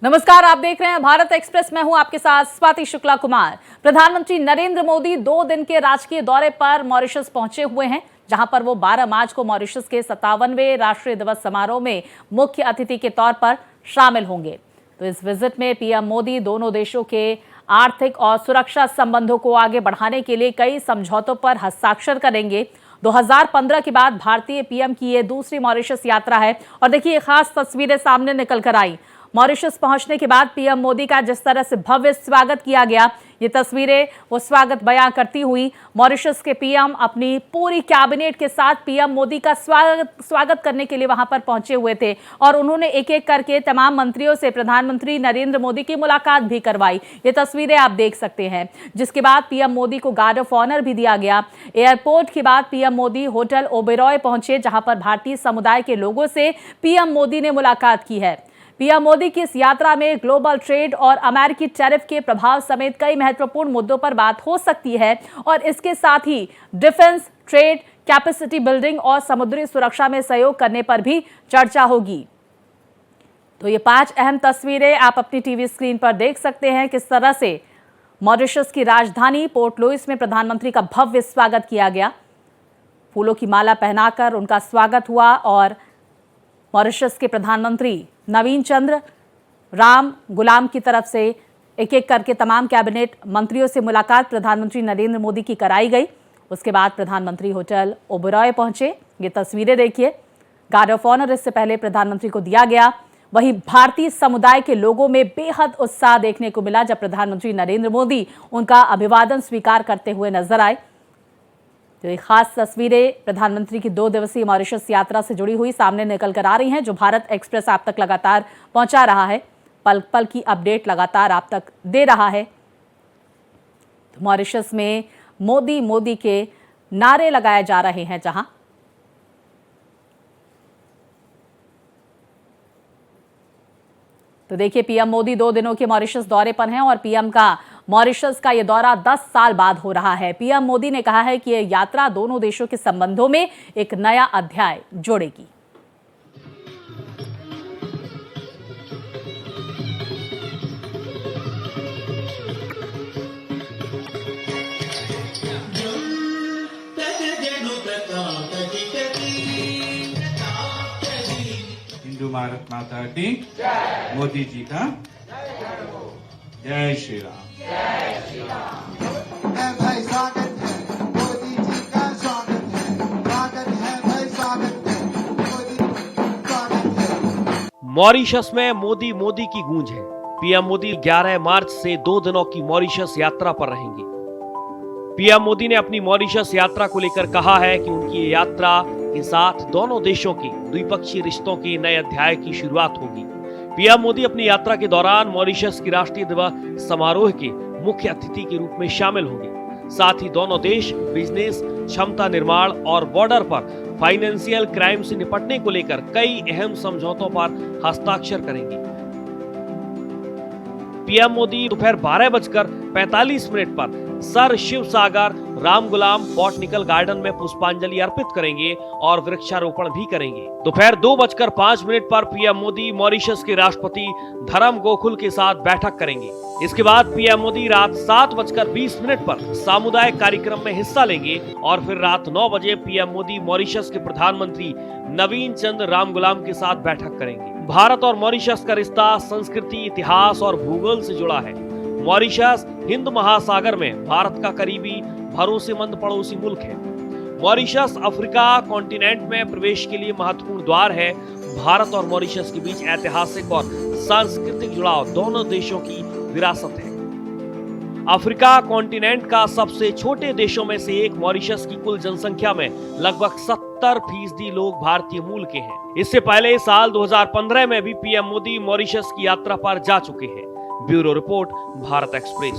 नमस्कार, आप देख रहे हैं भारत एक्सप्रेस। मैं हूं आपके साथ स्वाति शुक्ला कुमार। प्रधानमंत्री नरेंद्र मोदी 2 दिन के राजकीय दौरे पर मॉरिशस पहुंचे हुए हैं, जहां पर वो 12 मार्च को मॉरिशस के 57वें राष्ट्रीय दिवस समारोह में मुख्य अतिथि के तौर पर शामिल होंगे। तो इस विजिट में पीएम मोदी दोनों देशों के आर्थिक और सुरक्षा संबंधों को आगे बढ़ाने के लिए कई समझौतों पर हस्ताक्षर करेंगे। 2015 के बाद भारतीय पीएम की ये दूसरी मॉरिशस यात्रा है और देखिए ये खास तस्वीरें सामने निकल कर आई। मॉरिशस पहुंचने के बाद पीएम मोदी का जिस तरह से भव्य स्वागत किया गया, ये तस्वीरें वो स्वागत बयां करती हुई। मॉरिशस के पीएम अपनी पूरी कैबिनेट के साथ पीएम मोदी का स्वागत करने के लिए वहां पर पहुंचे हुए थे और उन्होंने एक एक करके तमाम मंत्रियों से प्रधानमंत्री नरेंद्र मोदी की मुलाकात भी करवाई। ये तस्वीरें आप देख सकते हैं, जिसके बाद पीएम मोदी को गार्ड ऑफ ऑनर भी दिया गया। एयरपोर्ट के बाद पीएम मोदी होटल ओबेरॉय पहुंचे, जहां पर भारतीय समुदाय के लोगों से पीएम मोदी ने मुलाकात की है। पीएम मोदी की इस यात्रा में ग्लोबल ट्रेड और अमेरिकी टैरिफ के प्रभाव समेत कई महत्वपूर्ण मुद्दों पर बात हो सकती है और इसके साथ ही डिफेंस, ट्रेड, कैपेसिटी बिल्डिंग और समुद्री सुरक्षा में सहयोग करने पर भी चर्चा होगी। तो ये 5 अहम तस्वीरें आप अपनी टीवी स्क्रीन पर देख सकते हैं, किस तरह से मॉरिशस की राजधानी पोर्ट लुइस में प्रधानमंत्री का भव्य स्वागत किया गया। फूलों की माला पहनाकर उनका स्वागत हुआ और मॉरिशस के प्रधानमंत्री नवीन चंद्र राम गुलाम की तरफ से एक एक करके तमाम कैबिनेट मंत्रियों से मुलाकात प्रधानमंत्री नरेंद्र मोदी की कराई गई। उसके बाद प्रधानमंत्री होटल ओबेरॉय पहुंचे। ये तस्वीरें देखिए, गार्ड ऑफ ऑनर इससे पहले प्रधानमंत्री को दिया गया। वहीं भारतीय समुदाय के लोगों में बेहद उत्साह देखने को मिला जब प्रधानमंत्री नरेंद्र मोदी उनका अभिवादन स्वीकार करते हुए नजर आए। तो ये खास तस्वीरें प्रधानमंत्री की 2 दिवसीय मॉरिशस यात्रा से जुड़ी हुई सामने निकल कर आ रही हैं, जो भारत एक्सप्रेस आप तक लगातार पहुंचा रहा है, पल पल की अपडेट लगातार आप तक दे रहा है। तो मॉरिशस में मोदी मोदी के नारे लगाए जा रहे हैं, जहां तो देखिए पीएम मोदी 2 दिनों के मॉरिशस दौरे पर हैं और पीएम का मॉरिशस का यह दौरा 10 साल बाद हो रहा है। पीएम मोदी ने कहा है कि यह यात्रा दोनों देशों के संबंधों में एक नया अध्याय जोड़ेगी। हिंदू भारत माता की मोदी जी का जय श्री राम। भाई स्वागत है, मोदी जी का स्वागत है भाई, स्वागत है मोदी, स्वागत है। मॉरिशस में मोदी मोदी की गूंज है। पीएम मोदी 11 मार्च से 2 दिनों की मॉरिशस यात्रा पर रहेंगे। पीएम मोदी ने अपनी मॉरिशस यात्रा को लेकर कहा है कि उनकी ये यात्रा के साथ दोनों देशों के द्विपक्षीय रिश्तों के नए अध्याय की शुरुआत होगी। पीएम मोदी अपनी यात्रा के दौरान मॉरिशस की राष्ट्रीय दिवस समारोह के मुख्य अतिथि के रूप में शामिल होंगे। साथ ही दोनों देश बिजनेस, क्षमता निर्माण और बॉर्डर पर फाइनेंशियल क्राइम से निपटने को लेकर कई अहम समझौतों पर हस्ताक्षर करेंगे। पीएम मोदी दोपहर 12:45 पर सर शिव सागर राम गुलाम बॉटनिकल गार्डन में पुष्पांजलि अर्पित करेंगे और वृक्षारोपण भी करेंगे। दोपहर 2:05 पर पीएम मोदी मॉरिशस के राष्ट्रपति धरम गोकुल के साथ बैठक करेंगे। इसके बाद पीएम मोदी रात 7:20 पर सामुदायिक कार्यक्रम में हिस्सा लेंगे और फिर रात 9 बजे पीएम मोदी मॉरिशस के प्रधानमंत्री नवीन चंद्र राम गुलाम के साथ बैठक करेंगे। भारत और मॉरिशस का रिश्ता संस्कृति, इतिहास और भूगोल से जुड़ा है। मॉरिशस हिंद महासागर में भारत का करीबी भरोसेमंद पड़ोसी मुल्क है। मॉरिशस अफ्रीका कॉन्टिनेंट में प्रवेश के लिए महत्वपूर्ण द्वार है। भारत और मॉरिशस के बीच ऐतिहासिक और सांस्कृतिक जुड़ाव दोनों देशों की विरासत है। अफ्रीका कॉन्टिनेंट का सबसे छोटे देशों में से एक मॉरिशस की कुल जनसंख्या में लगभग 70% लोग भारतीय मूल के हैं। इससे पहले साल 2015 में भी पीएम मोदी मॉरिशस की यात्रा पर जा चुके हैं। Bureau report, Bharat express.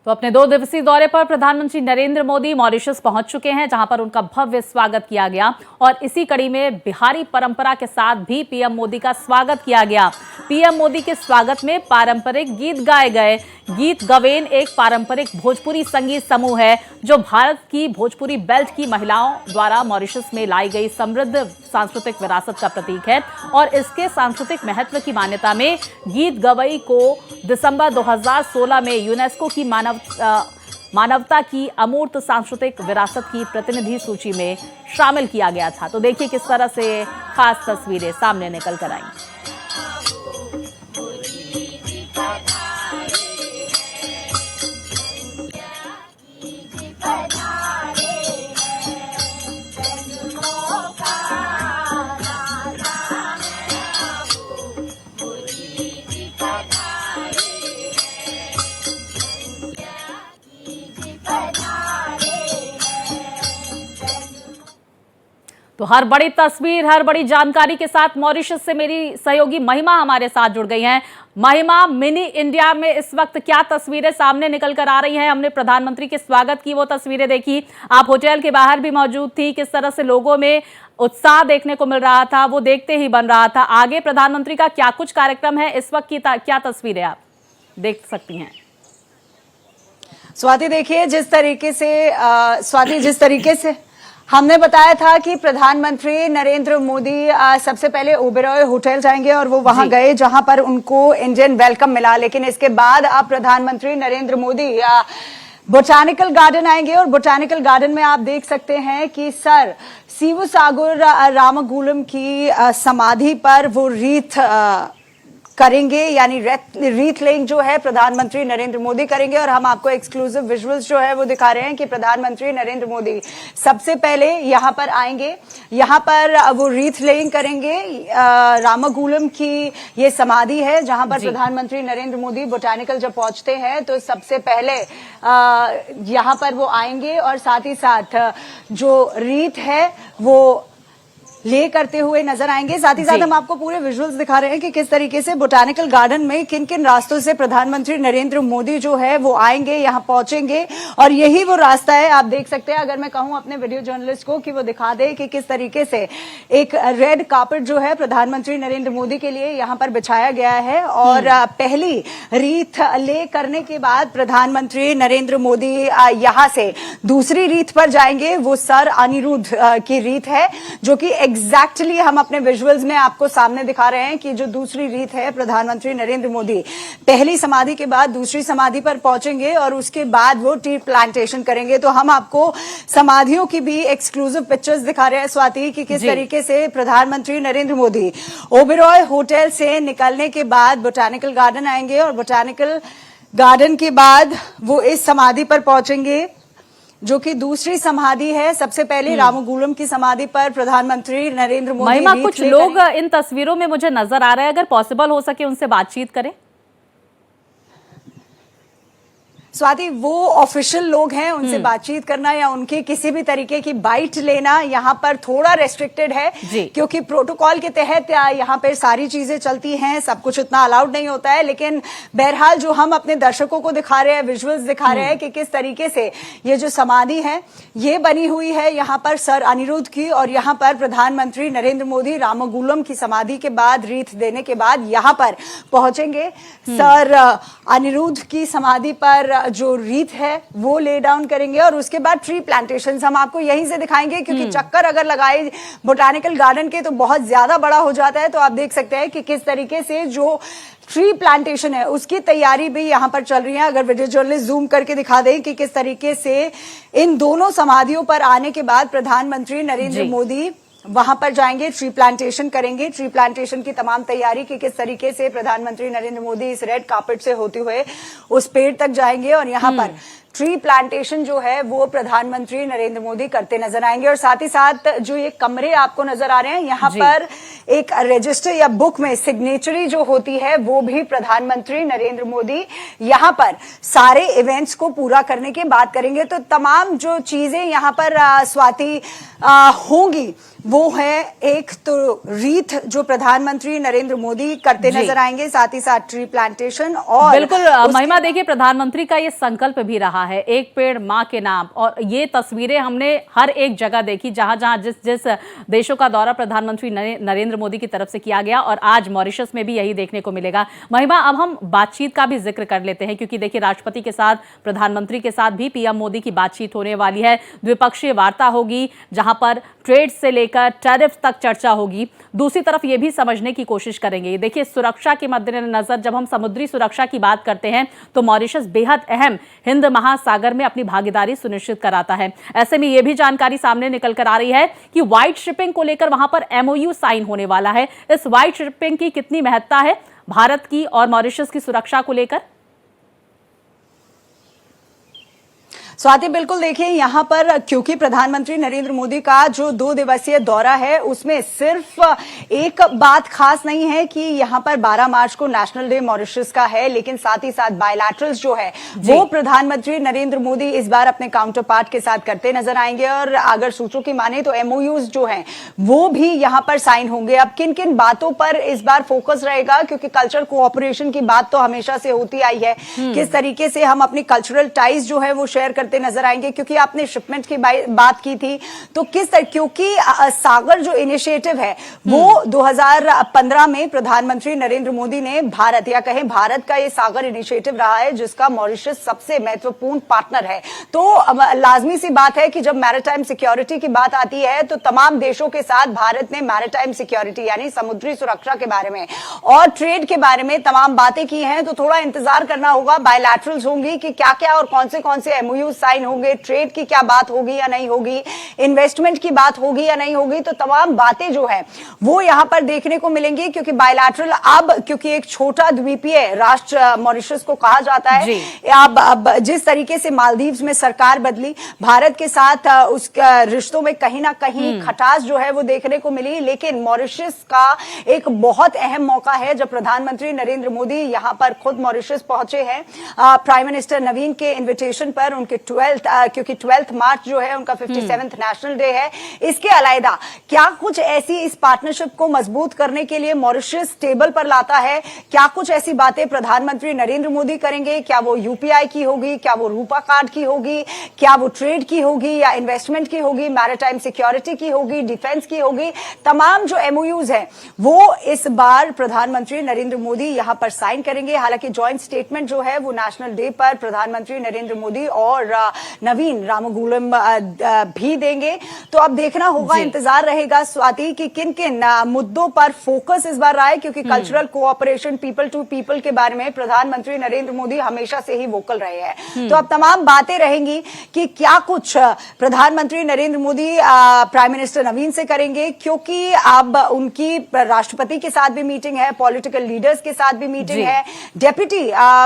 तो अपने 2 दिवसीय दौरे पर प्रधानमंत्री नरेंद्र मोदी मॉरिशस पहुंच चुके हैं, जहां पर उनका भव्य स्वागत किया गया और इसी कड़ी में बिहारी परंपरा के साथ भी पीएम मोदी का स्वागत किया गया। पीएम मोदी के स्वागत में पारंपरिक गीत गाए गए। गीत गवेन एक पारंपरिक भोजपुरी संगीत समूह है जो भारत की भोजपुरी बेल्ट की महिलाओं द्वारा मॉरिशस में लाई गई समृद्ध सांस्कृतिक विरासत का प्रतीक है और इसके सांस्कृतिक महत्व की मान्यता में गीत गवई को दिसंबर 2016 में यूनेस्को की मानवता की अमूर्त सांस्कृतिक विरासत की प्रतिनिधि सूची में शामिल किया गया था। तो देखिए किस तरह से खास तस्वीरें सामने निकल कर आई। तो हर बड़ी तस्वीर, हर बड़ी जानकारी के साथ मॉरिशस से मेरी सहयोगी महिमा हमारे साथ जुड़ गई हैं। महिमा, मिनी इंडिया में इस वक्त क्या तस्वीरें सामने निकल कर आ रही हैं? हमने प्रधानमंत्री के स्वागत की वो तस्वीरें देखी, आप होटल के बाहर भी मौजूद थी, किस तरह से लोगों में उत्साह देखने को मिल रहा था, वो देखते ही बन रहा था। आगे प्रधानमंत्री का क्या कुछ कार्यक्रम है, इस वक्त की क्या तस्वीरें आप देख सकती हैं? स्वाति, देखिए जिस तरीके से हमने बताया था कि प्रधानमंत्री नरेंद्र मोदी सबसे पहले ओबेरॉय होटल जाएंगे और वो वहां गए जहां पर उनको इंडियन वेलकम मिला। लेकिन इसके बाद अब प्रधानमंत्री नरेंद्र मोदी बोटानिकल गार्डन आएंगे और बोटानिकल गार्डन में आप देख सकते हैं कि सर शिवसागर रामगुलम की समाधि पर वो रीत करेंगे, यानी रीथ लेइंग जो है प्रधानमंत्री नरेंद्र मोदी करेंगे। और हम आपको एक्सक्लूसिव विजुअल्स जो है वो दिखा रहे हैं कि प्रधानमंत्री नरेंद्र मोदी सबसे पहले यहां पर आएंगे, यहां पर वो रीथ लेइंग करेंगे। रामगुलम की ये समाधि है जहां पर प्रधानमंत्री नरेंद्र मोदी बोटानिकल जब पहुंचते हैं तो सबसे पहले यहां पर वो आएंगे और साथ ही साथ जो रीथ है वो ले करते हुए नजर आएंगे। साथ ही साथ हम आपको पूरे विजुअल्स दिखा रहे हैं कि किस तरीके से बोटानिकल गार्डन में किन किन रास्तों से प्रधानमंत्री नरेंद्र मोदी जो है वो आएंगे, यहां पहुंचेंगे और यही वो रास्ता है। आप देख सकते हैं, अगर मैं कहूं अपने वीडियो जर्नलिस्ट को कि वो दिखा दे कि किस तरीके से एक रेड कार्पेट जो है प्रधानमंत्री नरेंद्र मोदी के लिए यहां पर बिछाया गया है और पहली रीथ ले करने के बाद प्रधानमंत्री नरेंद्र मोदी यहां से दूसरी रीथ पर जाएंगे। वो सर अनिरुद्ध की रीथ है जो कि एग्जैक्टली हम अपने विजुअल्स में आपको सामने दिखा रहे हैं कि जो दूसरी रीत है प्रधानमंत्री नरेंद्र मोदी पहली समाधि के बाद दूसरी समाधि पर पहुंचेंगे और उसके बाद वो ट्री प्लांटेशन करेंगे। तो हम आपको समाधियों की भी एक्सक्लूसिव पिक्चर्स दिखा रहे हैं स्वाति कि किस तरीके से प्रधानमंत्री नरेंद्र मोदी ओबेरॉय होटल से निकलने के बाद बोटानिकल गार्डन आएंगे और बोटानिकल गार्डन के बाद वो इस समाधि पर पहुंचेंगे जो कि दूसरी समाधि है। सबसे पहले रामगुलम की समाधि पर प्रधानमंत्री नरेंद्र मोदी। महिमा, कुछ लोग इन तस्वीरों में मुझे नजर आ रहे हैं, अगर पॉसिबल हो सके उनसे बातचीत करें। स्वाति, वो ऑफिशियल लोग हैं, उनसे बातचीत करना या उनके किसी भी तरीके की बाइट लेना यहाँ पर थोड़ा रेस्ट्रिक्टेड है क्योंकि प्रोटोकॉल के तहत यहाँ पर सारी चीजें चलती हैं, सब कुछ इतना अलाउड नहीं होता है। लेकिन बहरहाल जो हम अपने दर्शकों को दिखा रहे हैं, विजुअल्स दिखा रहे हैं कि किस तरीके से ये जो समाधि है ये बनी हुई है यहाँ पर सर अनिरुद्ध की और यहाँ पर प्रधानमंत्री नरेंद्र मोदी रामगुलम की समाधि के बाद रीथ देने के बाद यहाँ पर पहुंचेंगे। सर अनिरुद्ध की समाधि पर जो रीत है वो ले डाउन करेंगे और उसके बाद ट्री प्लांटेशंस हम आपको यहीं से दिखाएंगे क्योंकि चक्कर अगर लगाए बोटानिकल गार्डन के तो बहुत ज्यादा बड़ा हो जाता है। तो आप देख सकते हैं कि किस तरीके से जो ट्री प्लांटेशन है उसकी तैयारी भी यहां पर चल रही है। अगर वीडियो जर्नलिस्ट जूम करके दिखा दें कि किस तरीके से इन दोनों समाधियों पर आने के बाद प्रधानमंत्री नरेंद्र मोदी वहां पर जाएंगे, ट्री प्लांटेशन करेंगे। ट्री प्लांटेशन की तमाम तैयारी की किस तरीके से प्रधानमंत्री नरेंद्र मोदी इस रेड कार्पेट से होते हुए उस पेड़ तक जाएंगे और यहां पर ट्री प्लांटेशन जो है वो प्रधानमंत्री नरेंद्र मोदी करते नजर आएंगे। और साथ ही साथ जो ये कमरे आपको नजर आ रहे हैं, यहाँ पर एक रजिस्टर या बुक में सिग्नेचरी जो होती है वो भी प्रधानमंत्री नरेंद्र मोदी यहाँ पर सारे इवेंट्स को पूरा करने की बात करेंगे। तो तमाम जो चीजें यहाँ पर स्वाति होंगी वो है, एक तो रीथ जो प्रधानमंत्री नरेंद्र मोदी करते नजर आएंगे, साथ ही साथ ट्री प्लांटेशन। और बिल्कुल महिमा, देखिए प्रधानमंत्री का ये संकल्प भी रहा है, एक पेड़ मां के नाम, और ये तस्वीरें हमने हर एक जगह देखी जहां जहां जिस जिस देशों का दौरा प्रधानमंत्री नरेंद्र मोदी की तरफ से किया गया, और आज मॉरिशस में भी यही देखने को मिलेगा। महिमा, अब हम बातचीत का भी जिक्र कर लेते हैं, क्योंकि देखिए राष्ट्रपति के साथ, प्रधानमंत्री के साथ भी पीएम मोदी की बातचीत होने वाली है। द्विपक्षीय वार्ता होगी जहां पर ट्रेड से लेकर टैरिफ तक चर्चा होगी। दूसरी तरफ ये भी समझने की कोशिश करेंगे, देखिए सुरक्षा के मद्देनजर जब हम समुद्री सुरक्षा की बात करते हैं तो मॉरिशस बेहद अहम हिंद महासागर में अपनी भागीदारी सुनिश्चित कराता है। ऐसे में यह भी जानकारी सामने निकल कर आ रही है कि व्हाइट शिपिंग को लेकर वहां पर एमओयू साइन होने वाला है। इस व्हाइट शिपिंग की कितनी महत्ता है भारत की और मॉरिशस की सुरक्षा को लेकर? स्वाति, बिल्कुल देखिए यहाँ पर क्योंकि प्रधानमंत्री नरेंद्र मोदी का जो 2 दिवसीय दौरा है उसमें सिर्फ एक बात खास नहीं है कि यहाँ पर 12 मार्च को नेशनल डे मॉरिशस का है, लेकिन साथ ही साथ बायलैटरल्स जो है वो प्रधानमंत्री नरेंद्र मोदी इस बार अपने काउंटर पार्ट के साथ करते नजर आएंगे। और अगर सूत्रों की माने तो एमओयूज जो है वो भी यहाँ पर साइन होंगे। अब किन किन बातों पर इस बार फोकस रहेगा, क्योंकि कल्चर कोऑपरेशन की बात तो हमेशा से होती आई है, किस तरीके से हम अपनी कल्चरल टाइज जो है वो शेयर करते नजर आएंगे। क्योंकि आपने शिपमेंट की बात की थी, तो क्योंकि सागर जो इनिशिएटिव है वो 2015 में प्रधानमंत्री नरेंद्र मोदी ने भारत या कहें भारत का ये सागर इनिशिएटिव रहा है जिसका मॉरिशस सबसे महत्वपूर्ण पार्टनर है। तो लाजमी सी बात है कि जब मैरिटाइम सिक्योरिटी की बात आती है तो तमाम देशों के साथ भारत ने मैरिटाइम सिक्योरिटी यानी समुद्री सुरक्षा के बारे में और ट्रेड के बारे में तमाम बातें की हैं। तो थोड़ा इंतजार करना होगा, बायलैटरल्स होंगी कि क्या क्या और कौन से एमओयू साइन होंगे, ट्रेड की क्या बात होगी या नहीं होगी, इन्वेस्टमेंट की बात होगी या नहीं होगी। तो तमाम बातें जो है वो यहां पर देखने को मिलेंगी, क्योंकि बायलैटरल अब क्योंकि एक छोटा द्वीपीय राष्ट्र मॉरिशस को कहा जाता है, अब जिस तरीके से मालदीव्स में सरकार बदली, भारत के साथ उस रिश्तों में कहीं ना कहीं खटास जो है वो देखने को मिली। लेकिन मॉरिशस का एक बहुत अहम मौका है जब प्रधानमंत्री नरेंद्र मोदी यहां पर खुद मॉरिशस पहुंचे हैं प्राइम मिनिस्टर नवीन के इन्विटेशन पर। उनके 12 मार्च जो है उनका 57th नेशनल डे है। इसके अलावा क्या कुछ ऐसी इस पार्टनरशिप को मजबूत करने के लिए मॉरिशस टेबल पर लाता है, क्या कुछ ऐसी बातें प्रधानमंत्री नरेंद्र मोदी करेंगे, क्या वो यूपीआई की होगी, क्या वो रूपा कार्ड की होगी, क्या वो ट्रेड की होगी या इन्वेस्टमेंट की होगी, मैरिटाइम सिक्योरिटी की होगी, डिफेंस की होगी। तमाम जो एमओयूज है वो इस बार प्रधानमंत्री नरेंद्र मोदी यहां पर साइन करेंगे। हालांकि ज्वाइंट स्टेटमेंट जो है वो नेशनल डे पर प्रधानमंत्री नरेंद्र मोदी और नवीन रामगुलम भी देंगे। तो अब देखना होगा, इंतजार रहेगा स्वाति कि किन किन मुद्दों पर फोकस इस बार रहा है, क्योंकि cultural cooperation, people to people के बारे में प्रधानमंत्री नरेंद्र मोदी हमेशा से ही वोकल रहे हैं। तो अब तमाम बातें रहेंगी कि क्या कुछ प्रधानमंत्री नरेंद्र मोदी प्राइम मिनिस्टर नवीन से करेंगे, क्योंकि अब उनकी राष्ट्रपति के साथ भी मीटिंग है, पॉलिटिकल लीडर्स के साथ भी मीटिंग है, डेप्यूटी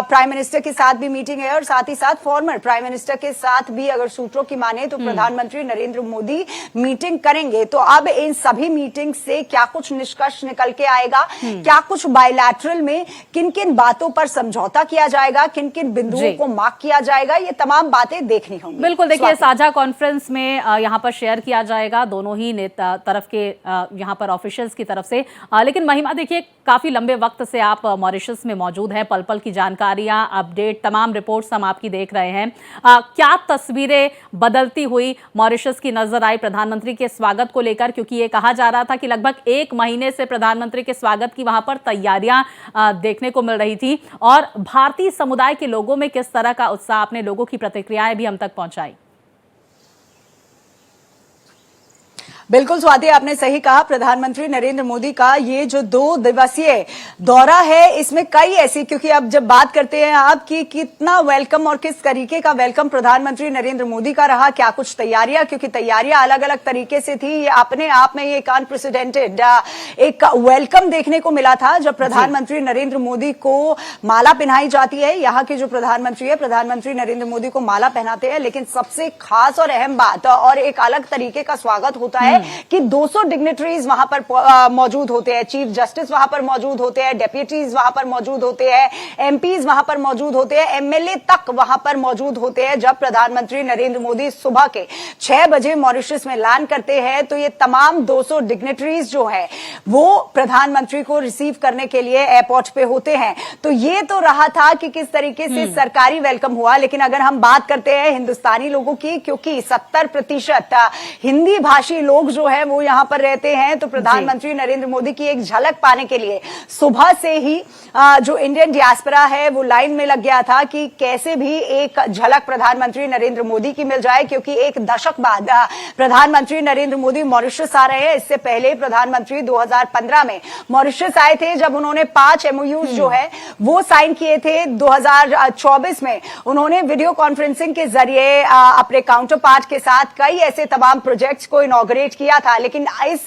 प्राइम मिनिस्टर के साथ भी मीटिंग है, और साथ ही साथ फॉर्मर प्राइम मिनिस्टर के साथ भी अगर सूत्रों की माने तो प्रधानमंत्री नरेंद्र मोदी मीटिंग करेंगे। तो अब इन सभी मीटिंग से क्या कुछ निष्कर्ष निकल के आएगा, क्या कुछ बायलैटरल में किन किन बातों पर समझौता किया जाएगा, किन किन बिंदुओं को मार्क किया जाएगा, ये तमाम बातें देखनी होंगी। बिल्कुल, देखिए साझा कॉन्फ्रेंस में यहाँ पर शेयर किया जाएगा दोनों ही नेता तरफ के यहाँ पर ऑफिशियल्स की तरफ से। लेकिन महिमा, देखिए काफी लंबे वक्त से आप मॉरिशस में मौजूद हैं, पल पल की जानकारियां, अपडेट, तमाम रिपोर्ट्स हम आपकी देख रहे हैं। क्या तस्वीरें बदलती हुई मॉरिशस की नजर आई प्रधानमंत्री के स्वागत को लेकर, क्योंकि ये कहा जा रहा था कि लगभग 1 महीने से प्रधानमंत्री के स्वागत की वहां पर तैयारियां देखने को मिल रही थी, और भारतीय समुदाय के लोगों में किस तरह का उत्साह, अपने लोगों की प्रतिक्रियाएं भी हम तक पहुंचाई? बिल्कुल स्वाति, आपने सही कहा। प्रधानमंत्री नरेंद्र मोदी का ये जो 2 दिवसीय दौरा है, इसमें कई ऐसी, क्योंकि अब जब बात करते हैं आप कि कितना वेलकम और किस तरीके का वेलकम प्रधानमंत्री नरेंद्र मोदी का रहा, क्या कुछ तैयारियां, क्योंकि तैयारियां अलग अलग तरीके से थी। ये अपने आप में ये एक अनप्रेसिडेंटेड एक वेलकम देखने को मिला था जब प्रधानमंत्री नरेंद्र मोदी को माला पहनाई जाती है। यहाँ के जो प्रधानमंत्री है, प्रधानमंत्री नरेंद्र मोदी को माला पहनाते हैं, लेकिन सबसे खास और अहम बात और एक अलग तरीके का स्वागत होता है कि 200 डिग्निटरीज वहां पर मौजूद होते हैं। चीफ जस्टिस वहां पर मौजूद होते हैं, डेप्यूटीज वहां पर मौजूद होते हैं, एमपीज वहां पर मौजूद होते हैं, एमएलए तक वहां पर मौजूद होते हैं। जब प्रधानमंत्री नरेंद्र मोदी सुबह के 6 बजे मॉरिशस में लैंड करते हैं तो ये तमाम 200 डिग्निटरीज जो है वो प्रधानमंत्री को रिसीव करने के लिए एयरपोर्ट पे होते हैं। तो ये तो रहा था कि किस तरीके से सरकारी वेलकम हुआ, लेकिन अगर हम बात करते हैं हिंदुस्तानी लोगों की, क्योंकि 70% हिंदी भाषी लोग जो है वो यहां पर रहते हैं, तो प्रधानमंत्री नरेंद्र मोदी की एक झलक पाने के लिए सुबह से ही जो इंडियन डियास्पोरा है वो लाइन में लग गया था कि कैसे भी एक झलक प्रधानमंत्री नरेंद्र मोदी की मिल जाए, क्योंकि एक दशक बाद प्रधानमंत्री नरेंद्र मोदी मॉरिशस आ रहे हैं। इससे पहले प्रधानमंत्री 2015 में मॉरिशस आए थे, जब उन्होंने 5 MOUs जो है वो साइन किए थे। 2024 में उन्होंने वीडियो कॉन्फ्रेंसिंग के जरिए अपने काउंटर पार्ट के साथ कई ऐसे तमाम प्रोजेक्ट्स को इनॉग्रेट किया था। लेकिन इस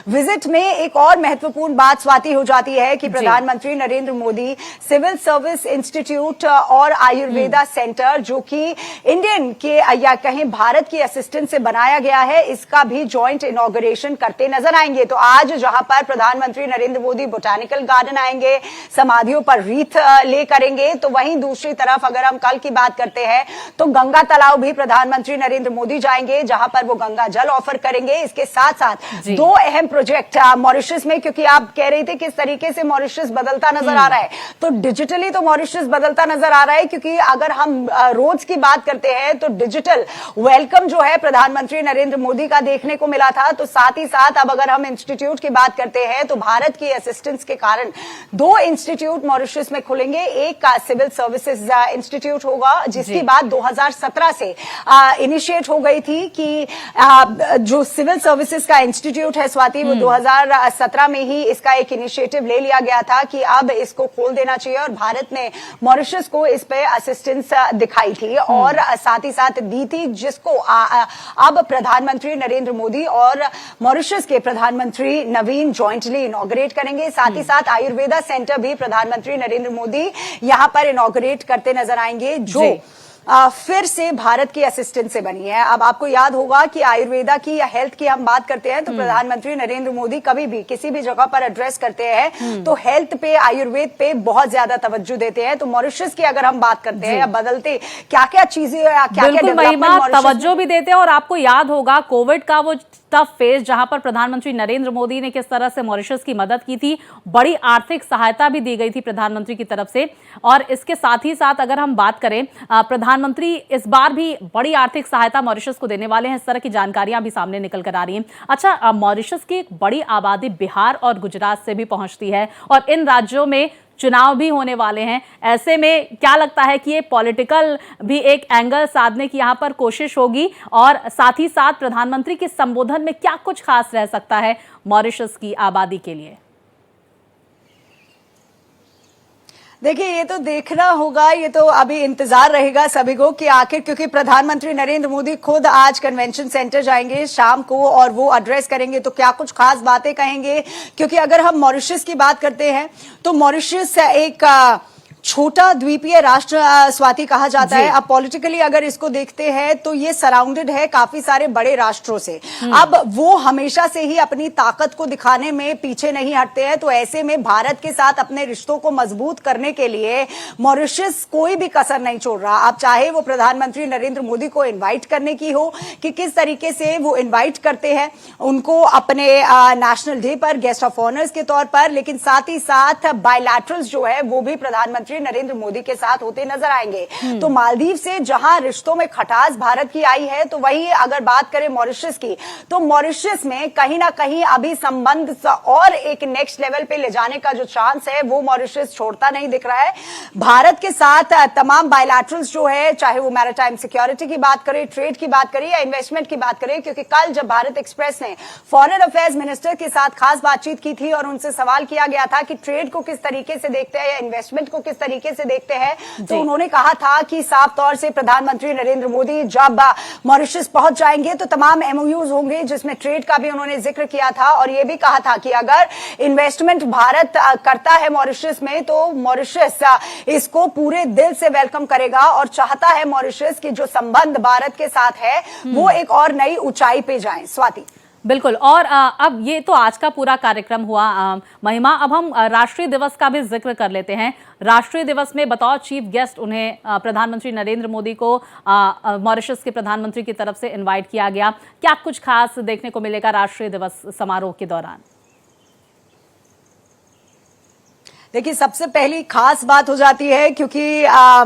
विजिट में एक और महत्वपूर्ण बात स्वाति हो जाती है कि प्रधानमंत्री Narendra Modi civil service institute और आयुर्वेदा सेंटर, जो कि इंडियन के या कहीं भारत की असिस्टेंस से बनाया गया है, इसका भी जॉइंट इनॉग्रेशन करते नजर आएंगे। तो आज जहां पर प्रधानमंत्री नरेंद्र मोदी बोटानिकल गार्डन आएंगे, समाधियों पर रीथ ले करेंगे, तो वहीं दूसरी तरफ अगर हम कल की बात करते हैं तो गंगा तालाब भी प्रधानमंत्री नरेंद्र मोदी जाएंगे, जहां पर वो गंगा जल ऑफर करेंगे। इसके साथ साथ 2 अहम प्रोजेक्ट मॉरिशस में, क्योंकि आप कह रहे थे किस तरीके से मॉरिशस बदलता नजर आ रहा है, तो डिजिटली तो मॉरिशस बदलता नजर आ रहा है, क्योंकि अगर हम रोड्स की बात करते हैं तो डिजिटल वेलकम जो है प्रधानमंत्री नरेंद्र मोदी का देखने को मिला था। तो साथ ही साथ अब अगर हम इंस्टीट्यूट की बात करते हैं तो भारत की असिस्टेंस के कारण 2 इंस्टीट्यूट मॉरिशस में खुलेंगे। एक का सिविल सर्विसेज इंस्टीट्यूट होगा, जिसकी बात 2017 से इनिशिएट हो गई थी कि जो सिविल सर्विसेज का इंस्टीट्यूट है स्वाति, वो 2017 में ही इसका एक इनिशिएटिव ले लिया गया था कि अब इसको खोल देना चाहिए, और भारत ने मॉरिशस को इस पे असिस्टेंस दिखाई थी और साथ ही साथ दी थी, जिसको अब प्रधानमंत्री नरेंद्र मोदी और मॉरिशस के प्रधानमंत्री नवीन जॉइंटली इनॉग्रेट करेंगे। साथ ही साथ आयुर्वेदा सेंटर भी प्रधानमंत्री नरेंद्र मोदी यहां पर इनॉग्रेट करते नजर आएंगे, जो फिर से भारत की असिस्टेंस से बनी है। अब आपको याद होगा कि आयुर्वेदा की या हेल्थ की हम बात करते हैं तो प्रधानमंत्री नरेंद्र मोदी कभी भी किसी भी जगह पर एड्रेस करते हैं तो हेल्थ पे, आयुर्वेद पे बहुत ज्यादा तवज्जो देते हैं। तो मॉरिशस की अगर हम बात करते हैं या बदलते क्या क्या चीजें, क्या क्या तवज्जो भी देते हैं। और आपको याद होगा कोविड का वो टफ फेज, जहां पर प्रधानमंत्री नरेंद्र मोदी ने किस तरह से मॉरिशस की मदद की थी, बड़ी आर्थिक सहायता भी दी गई थी प्रधानमंत्री की तरफ से। और इसके साथ ही साथ अगर हम बात करें, प्रधानमंत्री इस बार भी बड़ी आर्थिक सहायता मॉरिशस को देने वाले हैं, इस तरह की जानकारियां भी सामने निकल कर आ रही हैं। अच्छा, मॉरिशस की एक बड़ी आबादी बिहार और गुजरात से भी पहुंचती है और इन राज्यों में चुनाव भी होने वाले हैं। ऐसे में क्या लगता है कि ये पॉलिटिकल भी एक एंगल साधने की यहां पर कोशिश होगी, और साथ ही साथ प्रधानमंत्री के संबोधन में क्या कुछ खास रह सकता है मॉरिशस की आबादी के लिए? देखिए, ये तो देखना होगा, ये तो अभी इंतजार रहेगा सभी को कि आखिर, क्योंकि प्रधानमंत्री नरेंद्र मोदी खुद आज कन्वेंशन सेंटर जाएंगे शाम को और वो एड्रेस करेंगे, तो क्या कुछ खास बातें कहेंगे। क्योंकि अगर हम मॉरिशस की बात करते हैं तो मॉरिशस एक छोटा द्वीपीय राष्ट्र स्वाति कहा जाता है। अब पॉलिटिकली अगर इसको देखते हैं तो ये सराउंडेड है काफी सारे बड़े राष्ट्रों से। अब वो हमेशा से ही अपनी ताकत को दिखाने में पीछे नहीं हटते हैं, तो ऐसे में भारत के साथ अपने रिश्तों को मजबूत करने के लिए मॉरिशस कोई भी कसर नहीं छोड़ रहा। अब चाहे वो प्रधानमंत्री नरेंद्र मोदी को इन्वाइट करने की हो कि किस तरीके से वो इन्वाइट करते हैं उनको अपने नेशनल डे पर गेस्ट ऑफ ऑनर्स के तौर पर, लेकिन साथ ही साथ बायलैटरल्स जो है वो भी प्रधानमंत्री प्रधानमंत्री नरेंद्र मोदी के साथ होते नजर आएंगे। तो मालदीव से जहां रिश्तों में खटास भारत की आई है, तो वही अगर बात करें मॉरिशस की, तो मॉरिशस में कहीं ना कहीं अभी संबंध और एक नेक्स्ट लेवल पे ले जाने का जो चांस है वो मॉरिशस छोड़ता नहीं दिख रहा है। भारत के साथ तमाम बायलैटरल्स जो है, चाहे वो मैरिटाइम सिक्योरिटी की बात करें, ट्रेड की बात करें या इन्वेस्टमेंट की बात करें, क्योंकि कल जब भारत एक्सप्रेस ने फॉरेन अफेयर्स मिनिस्टर के साथ खास बातचीत की थी और उनसे सवाल किया गया था कि ट्रेड को किस तरीके से देखते हैं या इन्वेस्टमेंट को किस तरीके से देखते हैं, तो उन्होंने कहा था कि साफ तौर से प्रधानमंत्री नरेंद्र मोदी जब मॉरिशस पहुंच जाएंगे तो तमाम एमओयूज होंगे, जिसमें ट्रेड का भी उन्होंने जिक्र किया था और यह भी कहा था कि अगर इन्वेस्टमेंट भारत करता है मॉरिशस में तो मॉरिशस इसको पूरे दिल से वेलकम करेगा और चाहता है मॉरिशस की जो संबंध भारत के साथ है वो एक और नई ऊंचाई पे जाएं। स्वाति, बिल्कुल। और अब ये तो आज का पूरा कार्यक्रम हुआ महिमा, अब हम राष्ट्रीय दिवस का भी जिक्र कर लेते हैं। राष्ट्रीय दिवस में बतौर चीफ गेस्ट उन्हें प्रधानमंत्री नरेंद्र मोदी को मॉरिशस के प्रधानमंत्री की तरफ से इनवाइट किया गया। क्या कुछ खास देखने को मिलेगा राष्ट्रीय दिवस समारोह के दौरान? देखिए, सबसे पहली खास बात हो जाती है क्योंकि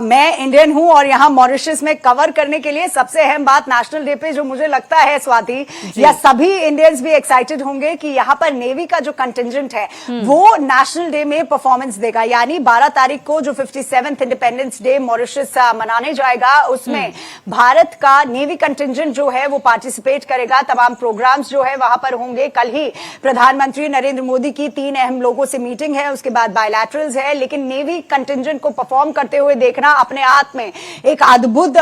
मैं इंडियन हूं और यहां मॉरिशस में कवर करने के लिए सबसे अहम बात नेशनल डे पे जो मुझे लगता है स्वाति, या सभी इंडियंस भी एक्साइटेड होंगे कि यहां पर नेवी का जो कंटिंजेंट है वो नेशनल डे में परफॉर्मेंस देगा। यानी 12 तारीख को जो 57th इंडिपेंडेंस डे मॉरिशस मनाने जाएगा उसमें भारत का नेवी कंटिंजेंट जो है वो पार्टिसिपेट करेगा। तमाम प्रोग्राम्स जो है वहां पर होंगे। कल ही प्रधानमंत्री नरेंद्र मोदी की 3 अहम लोगों से मीटिंग है, उसके बाद बायलैटरल्स है, लेकिन नेवी कंटिंजेंट को परफॉर्म करते हुए देखना अपने आप में एक अद्भुत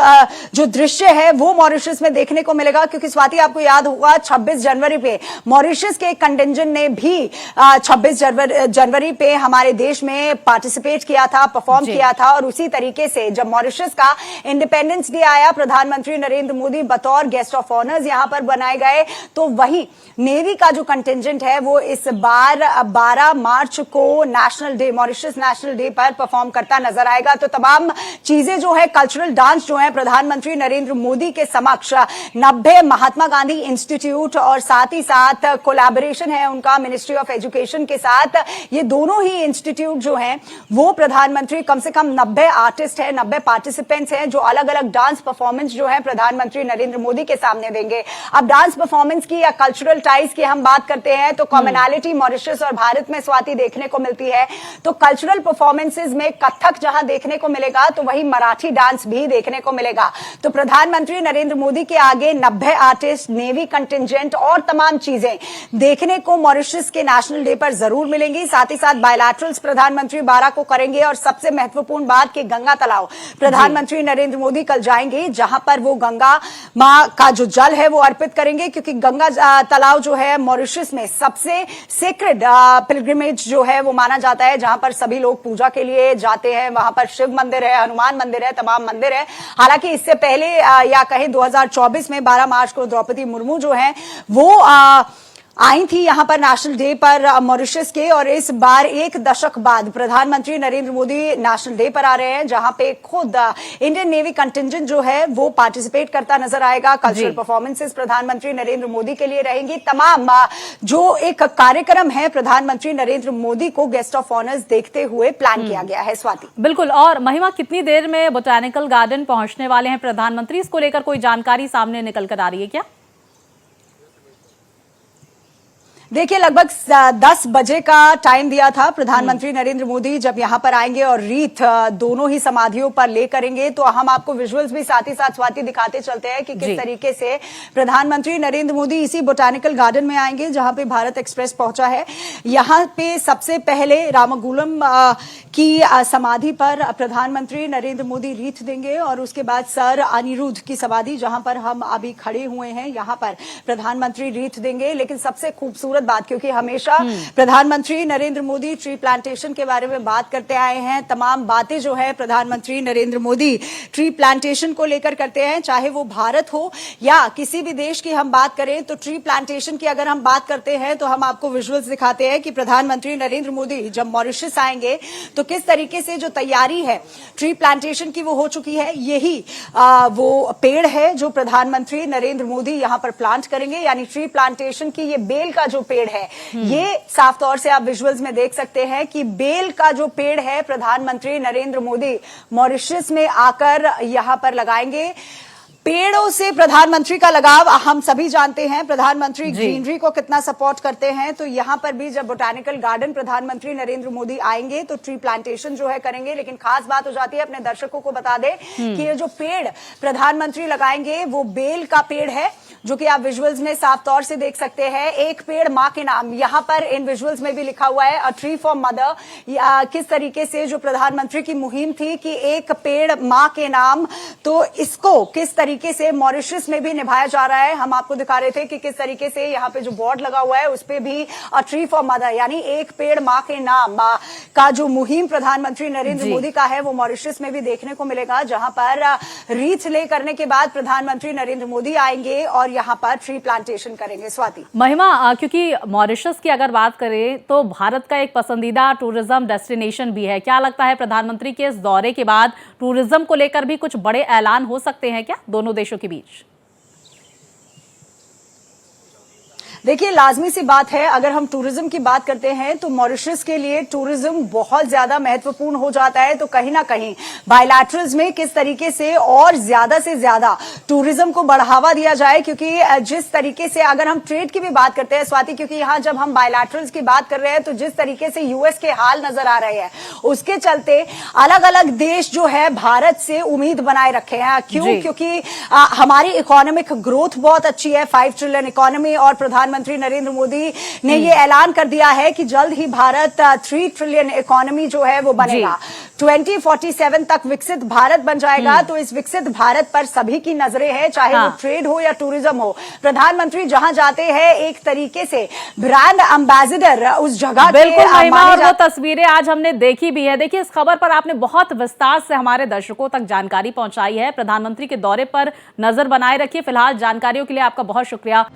जो दृश्य है वो मॉरिशस में देखने को मिलेगा। क्योंकि स्वाति, आपको याद होगा 26 जनवरी पे मॉरिशस के कंटिंजेंट ने भी 26 जनवरी पे हमारे देश में पार्टिसिपेट किया था, परफॉर्म किया था। और उसी तरीके से जब मॉरिशस का इंडिपेंडेंस डे आया, प्रधानमंत्री नरेंद्र मोदी बतौर गेस्ट ऑफ ऑनर्स यहां पर बनाए गए। तो वही नेवी का जो कंटिंजेंट है वो इस बार 12 मार्च को national day, Mauritius national day पर परफॉर्म करता नजर आएगा। तो तमाम चीजें जो है, कल्चरल डांस जो है प्रधानमंत्री नरेंद्र मोदी के समक्ष 90 महात्मा गांधी इंस्टीट्यूट और साथ ही साथ कोलैबोरेशन है उनका मिनिस्ट्री ऑफ एजुकेशन के साथ। ये दोनों ही इंस्टीट्यूट जो हैं वो प्रधानमंत्री, कम से कम 90 आर्टिस्ट हैं, 90 पार्टिसिपेंट्स हैं जो अलग अलग डांस परफॉर्मेंस जो है प्रधानमंत्री नरेंद्र मोदी के सामने देंगे। अब डांस परफॉर्मेंस की या कल्चरल टाइज की हम बात करते हैं तो कॉमनैलिटी मॉरिशस और भारत में स्वाति देखने को मिलती है। तो कल्चरल परफॉर्मेंसेस में कथक जहां देखने को मिलेगा तो वही मराठी डांस भी देखने को मिलेगा। तो प्रधानमंत्री नरेंद्र मोदी के आगे 90 आर्टिस्ट, नेवी कंटिंजेंट और तमाम चीजें देखने को मॉरिशस के नेशनल डे पर जरूर मिलेंगी। साथ ही साथ बायलैटरल्स प्रधानमंत्री 12 को करेंगे और सबसे महत्वपूर्ण बात कि गंगा तालाब प्रधानमंत्री नरेंद्र मोदी कल जाएंगे जहां पर वो गंगा मां का जो जल है वो अर्पित करेंगे। क्योंकि गंगा तालाब जो है मॉरिशस में सबसे सेक्रेड पिलग्रिमेज जो है वो माना जाता है, जहां पर सभी लोग पूजा के लिए जाते हैं। वहां पर शिव मंदिर है, हनुमान मंदिर है, तमाम मंदिर है। हालांकि इससे पहले या कहें 2024 में 12 मार्च को द्रौपदी मुर्मू जो है वो आई थी यहां पर नेशनल डे पर मॉरिशस के, और इस बार 1 दशक बाद प्रधानमंत्री नरेंद्र मोदी नेशनल डे पर आ रहे हैं जहां पे खुद इंडियन नेवी कंटिंजेंट जो है वो पार्टिसिपेट करता नजर आएगा। कल्चरल परफॉर्मेंसेस प्रधानमंत्री नरेंद्र मोदी के लिए रहेंगी। तमाम जो एक कार्यक्रम है प्रधानमंत्री नरेंद्र मोदी को गेस्ट ऑफ ऑनर्स देखते हुए प्लान किया गया है। स्वाति, बिल्कुल। और महिमा, कितनी देर में बोटानिकल गार्डन पहुंचने वाले हैं प्रधानमंत्री? इसको लेकर कोई जानकारी सामने निकल कर आ रही है क्या? देखिए, लगभग 10 बजे का टाइम दिया था प्रधानमंत्री नरेंद्र मोदी जब यहां पर आएंगे और रीत दोनों ही समाधियों पर ले करेंगे। तो हम आपको विजुअल्स भी साथ ही साथ स्वाति दिखाते चलते हैं कि किस तरीके से प्रधानमंत्री नरेंद्र मोदी इसी बोटानिकल गार्डन में आएंगे जहां पे भारत एक्सप्रेस पहुंचा है। यहां पे सबसे पहले रामगुलम की समाधि पर प्रधानमंत्री नरेंद्र मोदी रीत देंगे और उसके बाद सर अनिरुद्ध की समाधि जहां पर हम अभी खड़े हुए हैं यहां पर प्रधानमंत्री रीत देंगे। लेकिन सबसे खूबसूरत बात, क्योंकि हमेशा प्रधानमंत्री नरेंद्र मोदी ट्री प्लांटेशन के बारे में बात करते आए हैं, तमाम बातें जो है प्रधानमंत्री नरेंद्र मोदी ट्री प्लांटेशन को लेकर करते हैं, चाहे वो भारत हो या किसी भी देश की हम बात करें। तो ट्री प्लांटेशन की अगर हम बात करते हैं तो हम आपको विजुअल्स दिखाते हैं कि प्रधानमंत्री नरेंद्र मोदी जब मॉरिशस आएंगे तो किस तरीके से जो तैयारी है ट्री प्लांटेशन की वो हो चुकी है। यही वो पेड़ है जो प्रधानमंत्री नरेंद्र मोदी यहां पर प्लांट करेंगे, यानी ट्री प्लांटेशन की ये बेल का जो पेड़ है। ये साफ तौर से आप विजुअल्स में देख सकते हैं कि बेल का जो पेड़ है प्रधानमंत्री नरेंद्र मोदी मॉरिशस में आकर यहां पर लगाएंगे। पेड़ों से प्रधानमंत्री का लगाव हम सभी जानते हैं, प्रधानमंत्री ग्रीनरी को कितना सपोर्ट करते हैं। तो यहां पर भी जब बोटानिकल गार्डन प्रधानमंत्री नरेंद्र मोदी आएंगे तो ट्री प्लांटेशन जो है करेंगे। लेकिन खास बात हो जाती है, अपने दर्शकों को बता दें कि ये जो पेड़ प्रधानमंत्री लगाएंगे वो बेल का पेड़ है, जो कि आप विजुअल्स में साफ तौर से देख सकते हैं। एक पेड़ मां के नाम, यहां पर इन विजुअल्स में भी लिखा हुआ है अ ट्री फॉर मदर। किस तरीके से जो प्रधानमंत्री की मुहिम थी कि एक पेड़ मां के नाम, तो इसको किस तरीके से मॉरिशस में भी निभाया जा रहा है। हम आपको दिखा रहे थे कि किस तरीके से यहाँ पे जो बोर्ड लगा हुआ है उस पे भी अ ट्री फॉर मदर, यानी एक पेड़ मां के नाम का जो मुहिम प्रधानमंत्री नरेंद्र मोदी का है वो मॉरिशस में भी देखने को मिलेगा, जहां पर रीच ले करने के बाद प्रधानमंत्री नरेंद्र मोदी आएंगे और यहाँ पर ट्री प्लांटेशन करेंगे। स्वाति, महिमा, क्योंकि मॉरिशस की अगर बात करें तो भारत का एक पसंदीदा टूरिज्म डेस्टिनेशन भी है, क्या लगता है प्रधानमंत्री के इस दौरे के बाद टूरिज्म को लेकर भी कुछ बड़े ऐलान हो सकते हैं क्या दोनों देशों के बीच? देखिए, लाजमी सी बात है, अगर हम टूरिज्म की बात करते हैं तो मॉरिशस के लिए टूरिज्म बहुत ज्यादा महत्वपूर्ण हो जाता है। तो कहीं ना कहीं बायलैटरल्स में किस तरीके से और ज्यादा से ज्यादा टूरिज्म को बढ़ावा दिया जाए, क्योंकि जिस तरीके से अगर हम ट्रेड की भी बात करते हैं स्वाति, क्योंकि यहाँ जब हम बायलैटरल्स की बात कर रहे हैं तो जिस तरीके से यूएस के हाल नजर आ रहे हैं उसके चलते अलग अलग देश जो है भारत से उम्मीद बनाए रखे हैं। क्यों? क्योंकि हमारी इकोनॉमिक ग्रोथ बहुत अच्छी है, 5 ट्रिलियन इकोनॉमी, और प्रधानमंत्री नरेंद्र मोदी ने ये ऐलान कर दिया है कि जल्द ही भारत 3 ट्रिलियन इकोनॉमी जो है वो बनेगा, 2047 तक विकसित भारत बन जाएगा। तो इस विकसित भारत पर सभी की नजरें हैं, चाहे वो ट्रेड हो या टूरिज्म हो। प्रधानमंत्री जहां जाते हैं एक तरीके से ब्रांड एम्बेसडर उस जगह के महिमा, और वो तस्वीरें आज हमने देखी भी है। देखिए, इस खबर पर आपने बहुत विस्तार से हमारे दर्शकों तक जानकारी पहुंचाई है। प्रधानमंत्री के दौरे पर नजर बनाए रखिए। फिलहाल जानकारियों के लिए आपका बहुत शुक्रिया।